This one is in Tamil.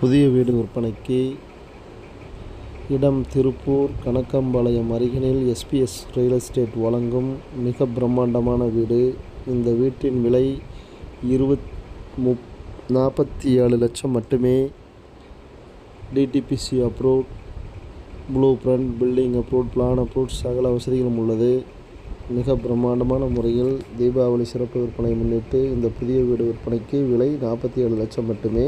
புதிய வீடு விற்பனைக்கு இடம் திருப்பூர் கணக்கம்பாளையம் அருகினில் எஸ்பிஎஸ் ரியல் எஸ்டேட் வழங்கும் மிக பிரம்மாண்டமான வீடு. இந்த வீட்டின் விலை 47 லட்சம் மட்டுமே. டிடிபிசி approved, blueprint, building approved, plan approved, சகல வசதிகளும் உள்ளது. மிக பிரம்மாண்டமான முறையில் தீபாவளி சிறப்பு விற்பனை முன்னிட்டு இந்த புதிய வீடு விற்பனைக்கு விலை 47 லட்சம் மட்டுமே.